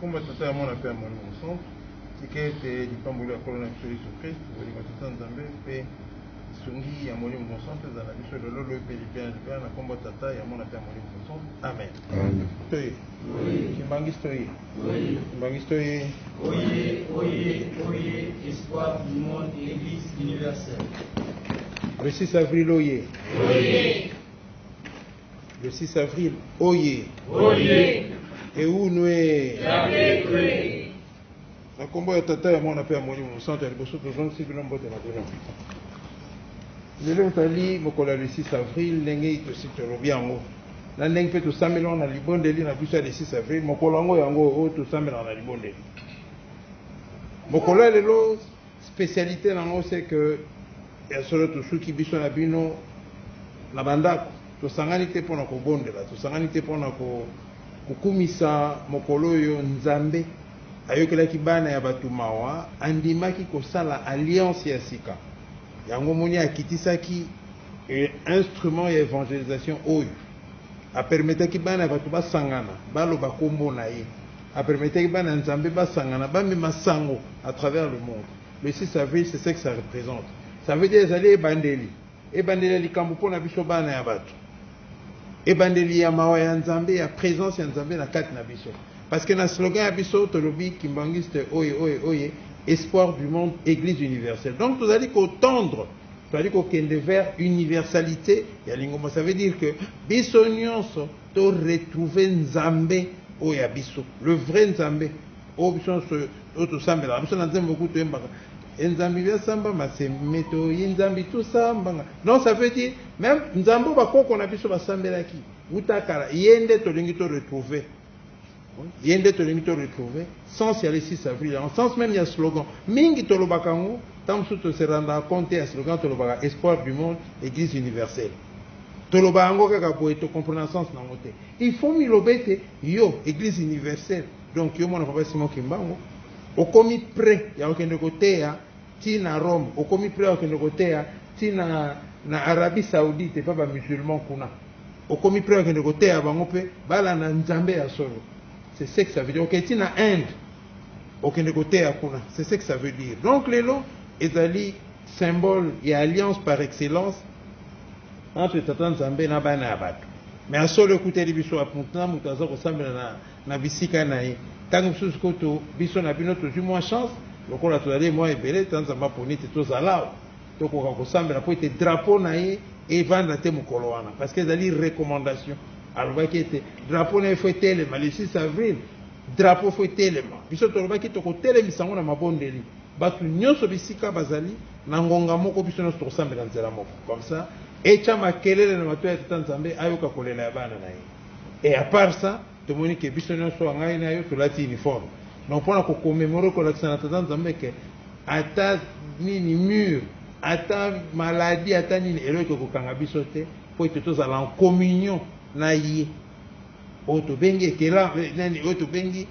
komba tata ya mwana pe ya molimo mosantu tika ete lipamboli ya kolo na biso yesu kristu bolingo tata nzambe mpe sungi ya molimo mosantu ezala na biso lelo loyo mpe libela na kombo tata ya mwana pe ya molimo mosantu amen. Toye kimbangisi toye kimbangisi toye Oyez, espoir du monde et église universelle. Le 6 avril, oyez. Oyez. Le 6 avril, oyez. Oyez. Et où nous est Jamais. la combat de tata et moi on a fait un monument au centre de Bosso de Jean Sylvain Botte et Madonna. Le long tali, mon collègue le 6 avril, l'engé aussi te le bien en haut. La langue fait tout ça, mais on a les bonnes délits, on a plus ça le 6 avril, mon collègue en haut, tout ça, mais on a les bonnes délits. Mon collègue le spécialité dans haut, c'est que il y a solo tout ceux qui bison na bino na bandako to sanganité pour na ko bondela to sanganité pour na ko kukumisa mokolo yo nzambe ayokela kibana ya batu mawa andimaki ko sala alliance ya sika yango moni akitisaki instrument ya évangélisation oyo a permettre kibana ya batu basangana balo bakombo na ye a permettre kibana nzambe basangana bamema sango à travers le monde. Le 6 avril, c'est ce que ça représente. Ça veut dire que ebandeli ebandeli likambo pona biso bana ya bato ebandeli ya mawa ya nzambe ya présence ya nzambe na kati na biso parce que na slogan ya biso tolobi kimbangiste oye espoir du monde église universelle. Donc vous allez qu'attendre vous allez qu'okende vers universalité ya lingoma. Ça veut dire que biso nyonso to retrouver nzambe oya biso le vrai nzambe o biso to sambela biso na nzambe beaucoup to embaka Nzambi vya samba masemeto yinzambi tout samba. Non, ça veut dire même nzambo bakoko na biso basambelaki utakala yende tolingi to retrouver. Yende tolingi to retrouver sens ya le 6 avril. En sens même il y a slogan mingi tolobakango tamsu to se rendre compte ya slogan tolobaka espoir du monde église universelle. Tolobango kaka boye to comprendre sens na moté. Il faut milobete yo église universelle. Donc yo mona papa Simon Kimbango okomi prêt ya okende koteya tina Rome okomi prêt ya okende koteya tina na Arabie Saoudite pa ba musulman kuna okomi prêt ya okende koteya bango pe bala na nzambe ya solo. C'est ce que ça veut dire. Ok, tina Inde okende koteya kuna, c'est ce que ça veut dire. Donc lelo ezali symbole ya alliance par excellence entre tata nzambe na bana ya bato. Mais à solo écouter biso apunta mutaza ko sambela na bisika na ye. Tant que ce que biso na bino to moins chance lokola to aller moi ebele tanza maponi te to zalao to ko sambela po te drapeau na ye et vendre te mukolo wana parce que ezali recommandation alors ba ki te drapeau na faut tele le 6 avril drapeau faut tele biso to ba ki to ko tele misango na mabondeli batu nyonso bisika bazali na ngonga moko biso no to sambela nzela moko comme ça et chama kelele na mato ya tanzambe ayoka kolela ya bana na ye. Et à part ça tout le monde qui est bisonné soit en gagne ailleurs tout l'ati uniforme. Donc pour la commémorer que l'accent à tant d'ambe que ata ni mur, ata maladie, ata ni héros que kokanga bisote pour être tous en communion naïe. Auto bengi que là nani auto bengi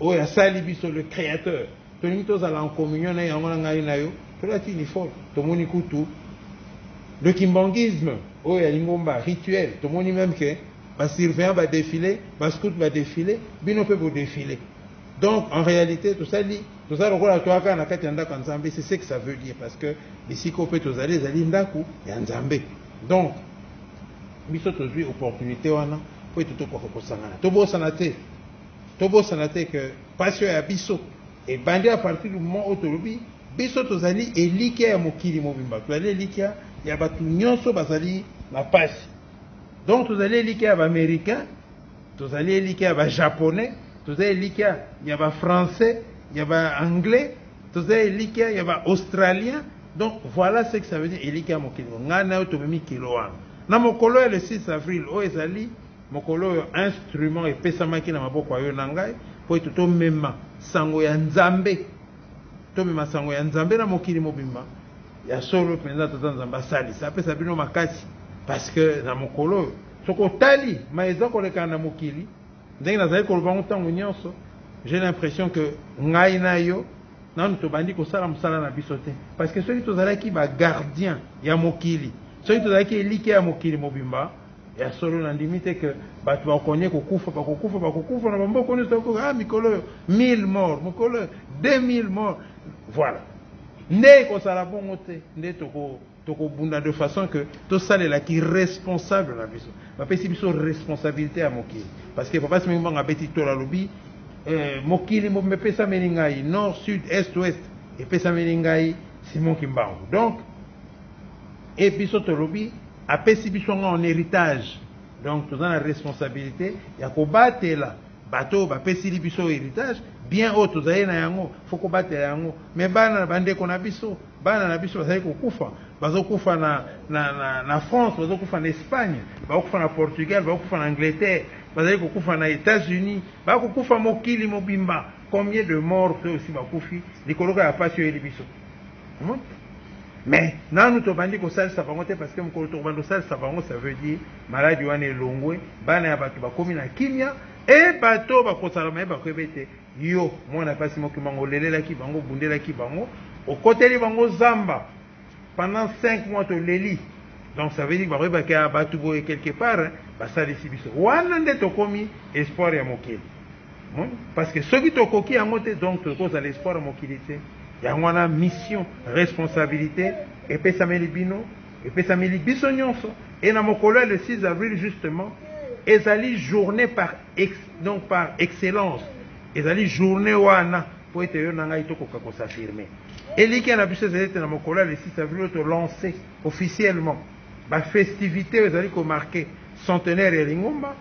o ya sali biso le créateur. Tout le monde tous en communion naïe en gagne ailleurs tout l'ati uniforme. Tout le monde écoute le kimbangisme o ya lingomba rituel. Tout le monde même que les surveillants va défiler, les scouts va défiler, bino peut vous défiler. Donc en réalité tout ça c'est ce que ça veut dire parce que ici qu'on peut tous aller ndaku et nzambe. Donc biso tozui opportunité wana pour tout ko sangana. Tobo sanate que passion ya biso et bandi à partir du moment où tolobi biso tozali elikia ya mokili mobimba. Tozali elikia ya batu nyonso bazali na passe. Donc, vous allez lire qu'il y a des Américains, vous allez lire qu'il y a des Japonais, vous allez lire qu'il y a des Français, il y a des Anglais, vous allez lire qu'il y a des Australiens. Donc, voilà ce que ça veut dire. Il y a des kilo. On a un kilo. Na mokolo le 6 avril, o ezali mokolo instrument et pesamaki na maboko yo nangai po to mema sango ya nzambe. To mema sango ya nzambe na mokili mobimba. Ya solo penza tata nzamba sali. Ça pesa bino makasi. Parce que dans mon colo, ce que tali, maïza qu'on est quand même mokili, dès que nous avons colobé autant de j'ai l'impression que ngaïna yo, non nous bandi ko sala musala na bisote. Parce que ceux qui sont là qui va gardien ya mokili, ceux qui sont là qui est liké à mokili mobimba, ya solo na limite que bato bakonye kokufa na bamboko ne soko mikolo 1000 morts mikolo 2000 morts voilà nde ko sala bongo te nde toko bunda de façon que to salela ki responsable na biso bapesi biso responsabilité à mokili parce que papa simi mbanga beti to la lobi mokili mo mepesa meningai nord sud est ouest et pesa meningai Simon Kimbangu donc et biso to lobi apesi biso en héritage donc toza na responsabilité ya kobatela bato bapesi biso héritage bien o tozali na yango faut kobatela yango mais bana bandeko na biso bazali kokufa bazokufa na France bazokufa na Espagne bazokufa na Portugal bazokufa na Angleterre bazali kokufa na États-Unis bakokufa mokili mobimba combien de morts aussi bakufi likoloka ya pasi oyo biso mais nanu tobandi kosalisa bango te parce que mokolo tokobanda kosalisa bango ça veut dire maladi wana elongwe bana ya bato bakomi na kimia e bato bakosala mayeba koyeba ete yo mwana pasi moki bango olelelaki bango obundelaki bango okoteli bango zamba pendant 5 mois toleli donc ça veut dire bakoyebaki ya bato boye quelque part basalisi biso wana nde tokomi espoir ya mokili parce que soki tokoki yango te donc tokozala espoir ya mokili te yango wana mission responsabilité epesameli bino epesameli biso nyonso et na mokolo le 6 avril justement ezali journée par excellence ezali journée wana po ete yo na ngai tokoka kosaffirme eliki na biso ezali ete na mokolo le 6 avril to lancer officiellement bafestivité ezali komarke centenaire ya lingomba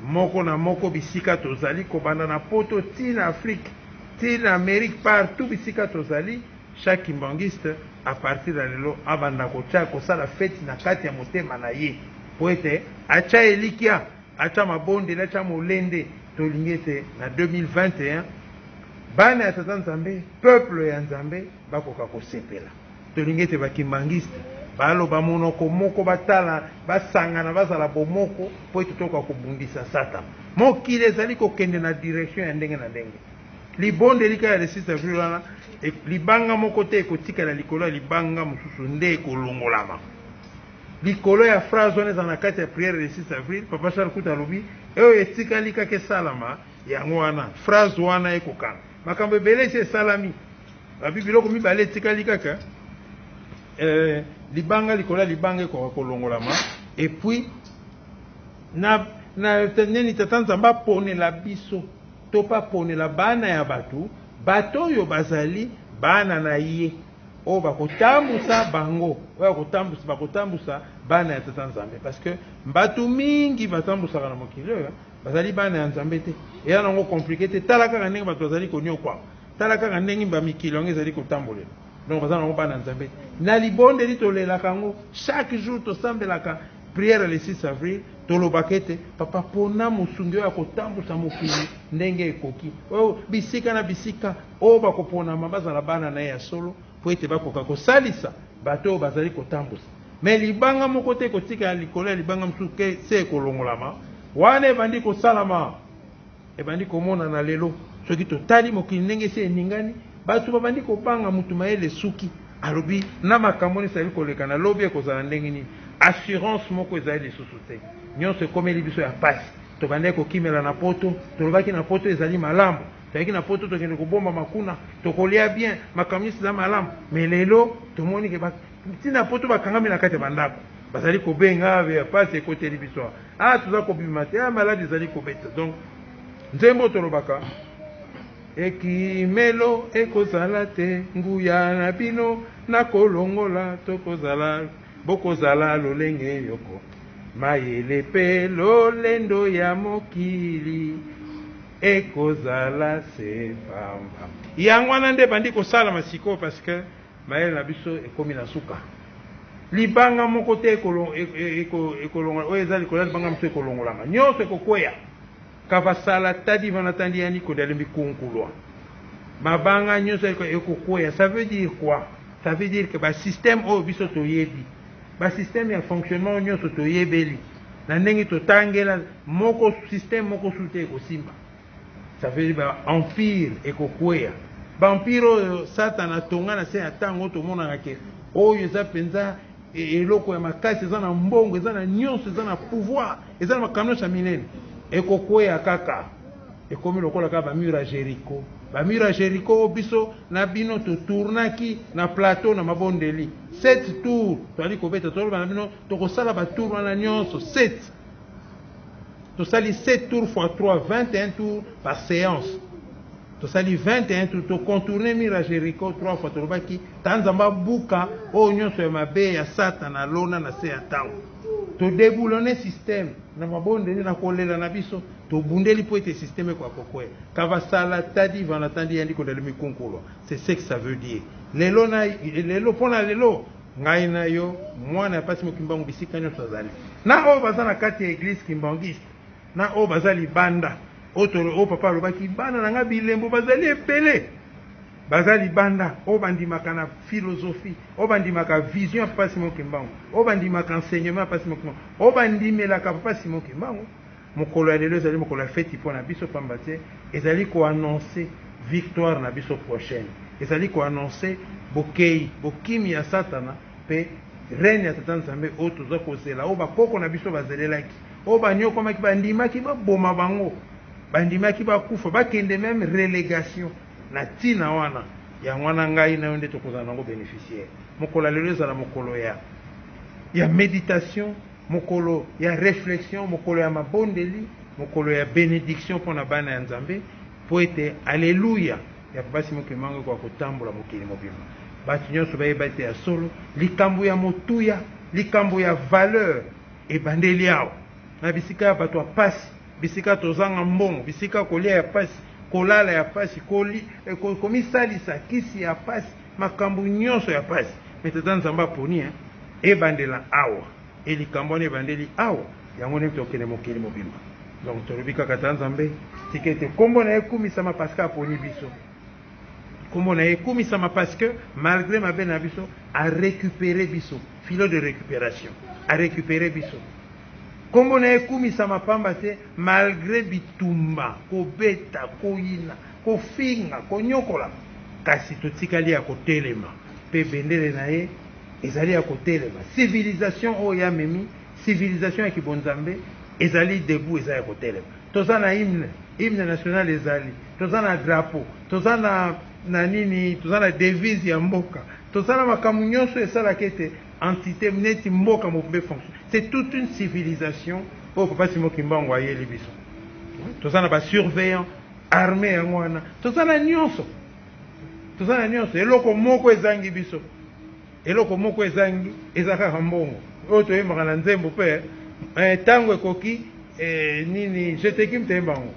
moko na moko bisika tozali kobanda na poto tina Afrique tina Amérique partout bisika tozali chaque kimbangiste à partir de lelo abanda kotia kosala fête na kati ya motema na ye po ete acha elikia acha mabonde acha molende tolingi ete na 2021 bana ya tata nzambe peuple ya nzambe bakoka kosepela tolingi ete bakimbangiste baloba monoko moko batala basangana bazala bomoko po ete toka kobundisa satan mokili ezali kokende na direction ya ndenge na ndenge libonde lika ya le 6 avril wana libanga moko te ekotikala likolo ya libanga mosusu nde ekolongolama likolo ya phrase wana eza na kati ya prière le 6 avril papa Charles Kuta alobi oyo etikali kaka esalama yango wana phrase wana ekokanga makambo ebele esi esalami babi biloko mibale etikali kaka libanga likolo ya libanga ekoka kolongolama et puis na neni tata nzambe aponela biso to pa ponela bana ya bato oyo bazali bana na ye oyo bakotambusa bango oyo bakotambusa bana ya tata nzambe parce que bato mingi batambusaka na mokili oyo bazali bana ya nzambe te eya nango komplike te tala kaka ndenge bato bazali koniokwama tala kaka ndenge bamikili yango ezali kotambolela donc bazali nango bana ya nzambe te na libondeli tolelaka yango chaque jour tosambelaka prière le 6 avril tolobaka ete papa pona mosungi oyo akotambusa mokili ndenge ekoki oyo bisika na bisika oyo bakoponama bazala bana na ye ya solo po ete bakoka kosalisa bato oyo bazali kotambusa me libanga moko te kotika ya likolo ya libanga mosusu ke se ekolongolama wana ebandi kosalama ebandi komonana lelo soki totali mokili ndenge se eningani bato babandi kobanga mutu mayele suki alobi na makambo nini ezali koleka na lobi ekozala ndenge nini assurance moko ezali lisusu te nyonso ekomeli biso ya pasi tobandaki kokimela na poto tolobaki na poto ezali malamu toyaki na poto tokende kobomba makuna tokolia bien makambo nyonso eza malamu me lelo tomoni ke ntina poto bakangami na kati ya bandako bazali kobenga ya pasi ekoteli biso toza kobima te maladi ezali kobeta donc nzembo tolobaka ekimelo ekozala te nguya na bino nakolongola tokozala bokozala lolenge yoko mayele pe lolendo ya mokili ekozala sepamba yango wana nde bandi kosala masiko parce que mayele na biso ekomi na suka libanga moko te ekolongola oyo eza likolo ya libanga mosusu ekolongolama nyonso ekokweya kavasala tadi vanatandi yani kodalembi kunkulwa mabanga nyonso ekokweya ça veut dire quoi ça veut dire que basystème oyo biso toyebi basystème ya fonctionnement nyonso toyebeli na ndenge totangela moko système moko sute ekosimba ça veut dire empire ekokweya baempire oyo satana atonga na se ya ntango tomonaka ke oyo eza mpenza eloko ya makasi eza na mbongo eza na nyonso eza na pouvoir eza na makambo nyonso ya minene ekokwea kaka ekomi lokola kaka bamur ya Jericho bamur ya Jericho biso na bino totournaki na plateau na mabondeli 7 tours toali kobeta toloba na bino tokosala batour wana nyonso 7 tosali 7 tours fois 3 21 tours par séance tosali 21 tours tocontourne mur ya Jericho 3 fois tolobaki tanzamba buka oyo nyonso ya mabe ya satana lona na se ya ntango todeboulone système na mabondeli na kolela na biso tobundeli po ete système kwa kokwea kavasala tadi vana tandi yandi kodali mikunkulwa c'est ce que ça veut dire lelo pona lelo ngai na yo mwana ya pasi mokimbangu bisika nyonso azali na oyo baza na kati ya église kimbangiste na oyo baza libanda oyo papa alobaki bana na nga bilembo bazali ebele baza libanda oyo bandimaka na philosophie oyo bandimaka vision ya papa Simon Kimbangu oyo bandimaka enseignement ya papa Simon Kimbangu oyo bandimelaka papa Simon Kimbangu mokolo ya lelo ezali mokolo ya feti mpo na biso pamba te ezali koannonce victoire na biso prochaine ezali koannonce bokei bokimi ya satana mpe reine ya tata nzambe oyo toza kozela oyo bakoko na biso bazelelaki oyo banyokomaki bandimaki baboma bango bandimaki bakufa bakende meme relégation na ntina wana yango wana ngai nayo nde tokozala nango bénéficiaire mokolo ya lelo ezala mokolo ya méditation mokolo ya réflexion mokolo ya mabondeli mokolo ya bénédiction mpo na bana ya nzambe po ete alleluya ya papa Simon Kimbangu kwa kotambola mokili mobimba bato nyonso bayeba ete ya solo likambo ya motuya likambo ya valeur ebandeli awa na bisika ya bato ya pasi bisika tozanga mbongo bisika kolia ya pasi kolala ya pasi komisalisa kisi ya pasi makambo nyonso ya pasi me tata nzambe aponi ebandela awa elikambo wana ebandeli awa yango nde tokende mokili mobimba donc tolobi kaka tata nzambe tika ete kombo na ye ekumisama parceke aponi biso kombo na ye ekumisama parceke malgré mabe na biso arécupéré biso filo de récupération arécupéré biso kombo na ye ekumisama pamba te malgré bitumba kobeta koyina kofinga konyokola kasi totikali ya kotelema mpe bendele na ye ezali ya kotelema civilisation oyo ya memi civilisation ya kibonzambe ezali debout eza ya kotelema toza na hymne national ezali toza na drapeau toza na nini toza na devise ya mboka toza na makambo nyonso esalaka ete entité neti mboka mobimbe fonction c'est toute une civilisation oyo papa Simon Kimbangu ayeli biso toza na basurveillant armé yango wana toza na nyonso eloko moko ezangi biso eloko moko ezangi eza kaka mbongo oyo toyembaka na nzembo mpe ntango ekoki nini jeteki mtembango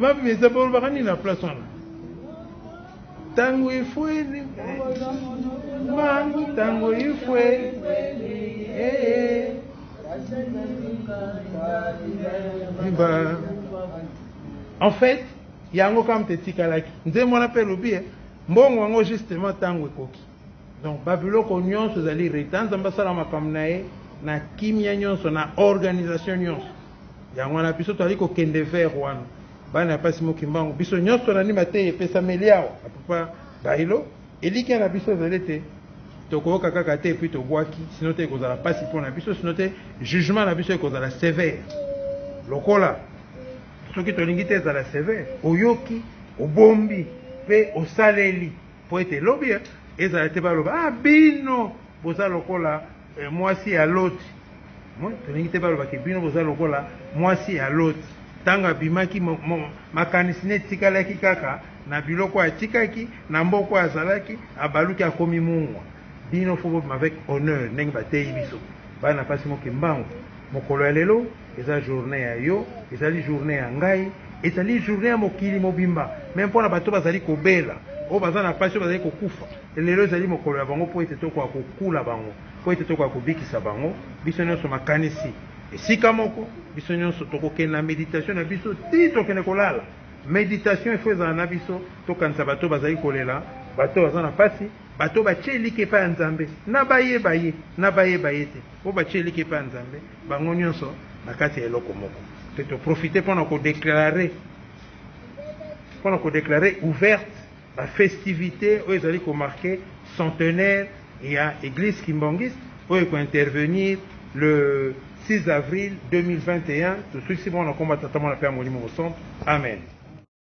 mabimeza bolobaka nini na place wana ntango ifwe mangu ntango ifwe en fait yango kama tetikalaki nzembo wana mpe lobi mbongo yango justement ntango ekoki donc babiloko nyonso ezali reta nzambe asala makambo na ye na kimia nyonso na organisation nyonso yango wana biso toali kokende vers wana bana ya pasi Kimbangu biso nyonso na ndima te epesameli awa apapa bailo eliki na biso ezali te tokoyoka kaka te epui tobwaki sino te ekozala pasi mpo na biso sino te jugement na biso ekozala sévère lokola soki tolingi te ezala sévère oyoki obombi mpe osaleli po ete elobi ezala te baloba bino boza lokola mwasi ya loti tolingi te balobaki bino boza lokola mwasi ya loti ntango abimaki makanisi ne etikalaki kaka na biloko atikaki na mboko azalaki abaluki akomi mungwa bino fo bobima avec honneur ndenge bateyi biso bana pasi Kimbangu mokolo ya lelo eza journée ya yo ezali journée ya ngai ezali journée ya mokili mobimba me mpona bato bazali kobela oyo baza na pasi oyo bazali kokufa lelo ezali mokolo ya bango mpo ete tokoka kokula bango mpo ete tokoka kobikisa bango biso nyonso makanisi esika moko biso nyonso tokokende na méditation na biso ti tokende kolala méditation efo ezala na biso tokanisa bato bazali kolela bato baza na pasi bato batie eliki epai ya nzambe na bayeba ye te po batie eliki epai ya nzambe bango nyonso na kati ya eloko moko te toprofite mpona kodeklare ouverte bafestivité oyo ezali komarke centenaire il y a Église Kimbongis pour intervenir le 6 avril 2021. Tout ce qui est bon, on a combattu à mon centre. Amen.